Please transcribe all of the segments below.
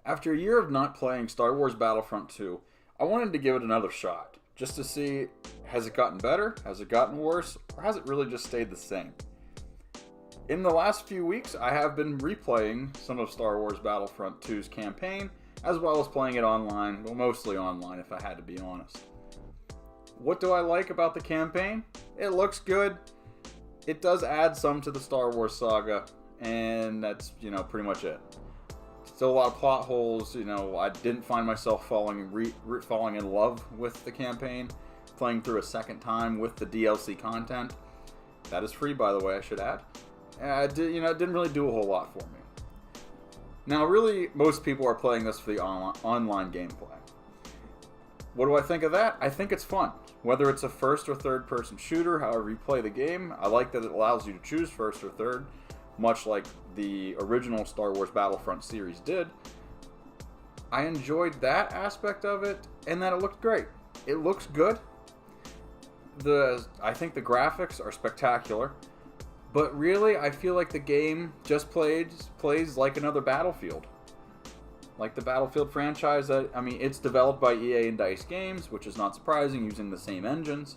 After a year of not playing Star Wars Battlefront 2, I wanted to give it another shot, just to see, has it gotten better, has it gotten worse, or has it really just stayed the same? In the last few weeks, I have been replaying some of Star Wars Battlefront 2's campaign, as well as playing it online, well, mostly online if I had to be honest. What do I like about the campaign? It looks good. It does add some to the Star Wars saga, and that's, pretty much it. Still a lot of plot holes. I didn't find myself falling in love with the campaign, playing through a second time with the DLC content. That is free, by the way, I should add. It didn't really do a whole lot for me. Now, really, most people are playing this for the online gameplay. What do I think of that? I think it's fun. Whether it's a first or third person shooter, however you play the game, I like that it allows you to choose first or third, much like the original Star Wars Battlefront series did. I enjoyed that aspect of it, and that it looked great. It looks good. I think the graphics are spectacular, but really, I feel like the game just plays like another Battlefield. Like the Battlefield franchise, it's developed by EA and DICE Games, which is not surprising, using the same engines.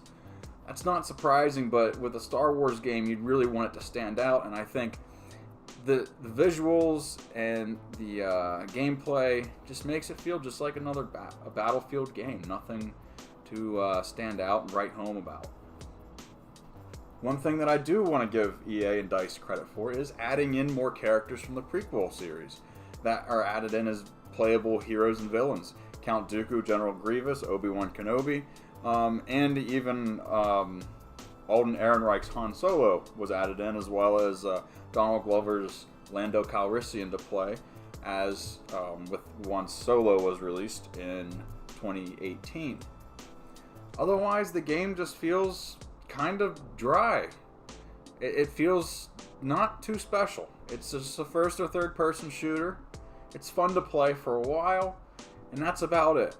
That's not surprising, but with a Star Wars game, you'd really want it to stand out, and I think the visuals and the gameplay just makes it feel just like another a Battlefield game. Nothing to stand out and write home about. One thing that I do want to give EA and DICE credit for is adding in more characters from the prequel series that are added in as playable heroes and villains. Count Dooku, General Grievous, Obi-Wan Kenobi, and even Alden Ehrenreich's Han Solo was added in, as well as Donald Glover's Lando Calrissian to play, as once Solo was released in 2018. Otherwise, the game just feels kind of dry. It feels not too special. It's just a first or third person shooter. It's fun to play for a while, and that's about it.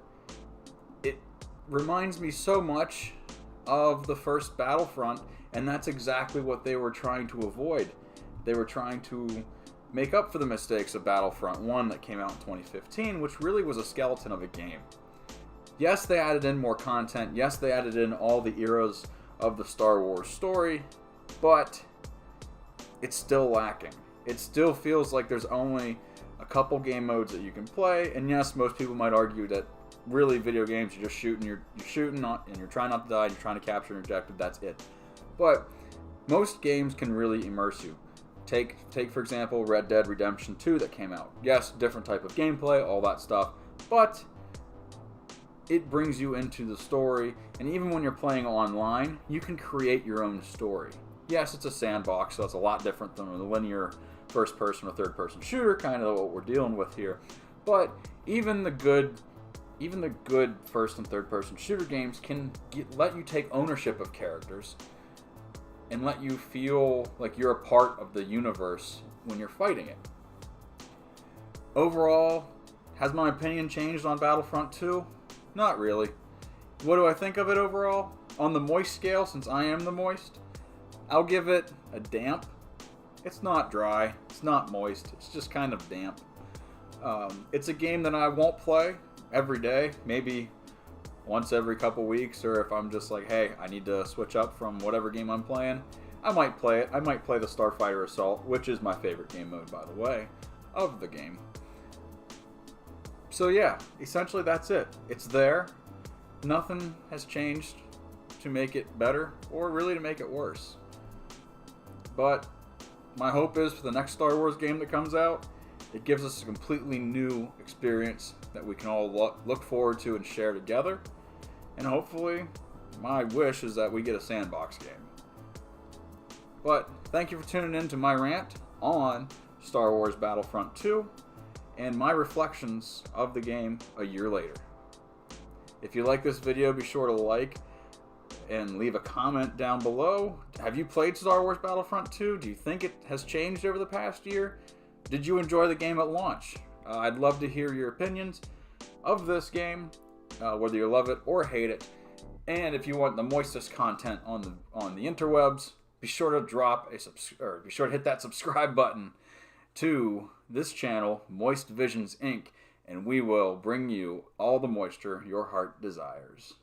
It reminds me so much of the first Battlefront, and that's exactly what they were trying to avoid. They were trying to make up for the mistakes of Battlefront 1 that came out in 2015, which really was a skeleton of a game. Yes, they added in more content. Yes, they added in all the eras of the Star Wars story, but it's still lacking. It still feels like there's only a couple game modes that you can play, and yes, most people might argue that really video games, you're just shooting, you're shooting not, and you're trying not to die, you're trying to capture an objective, that's it. But most games can really immerse you. Take for example Red Dead Redemption 2 that came out. Yes, different type of gameplay, all that stuff, but it brings you into the story, and even when you're playing online, you can create your own story. Yes, it's a sandbox, so it's a lot different than a linear first-person or third-person shooter, kind of what we're dealing with here. But even the good first and third-person shooter games can let you take ownership of characters and let you feel like you're a part of the universe when you're fighting it. Overall, has my opinion changed on Battlefront 2? Not really. What do I think of it overall? On the moist scale, since I am the moist, I'll give it a damp. It's not dry, it's not moist, it's just kind of damp. It's a game that I won't play every day, maybe once every couple weeks, or if I'm just like, hey, I need to switch up from whatever game I'm playing, I might play it. I might play the Starfighter Assault, which is my favorite game mode, by the way, of the game. So yeah, essentially that's it. It's there. Nothing has changed to make it better, or really to make it worse. But my hope is for the next Star Wars game that comes out, it gives us a completely new experience that we can all look forward to and share together. And hopefully, my wish is that we get a sandbox game. But thank you for tuning in to my rant on Star Wars Battlefront 2 and my reflections of the game a year later. If you like this video, be sure to like and leave a comment down below. Have you played Star Wars Battlefront 2? Do you think it has changed over the past year? Did you enjoy the game at launch? I'd love to hear your opinions of this game, whether you love it or hate it. And if you want the moistest content on the interwebs, be sure to hit that subscribe button to this channel, Moist Visions Inc. and we will bring you all the moisture your heart desires.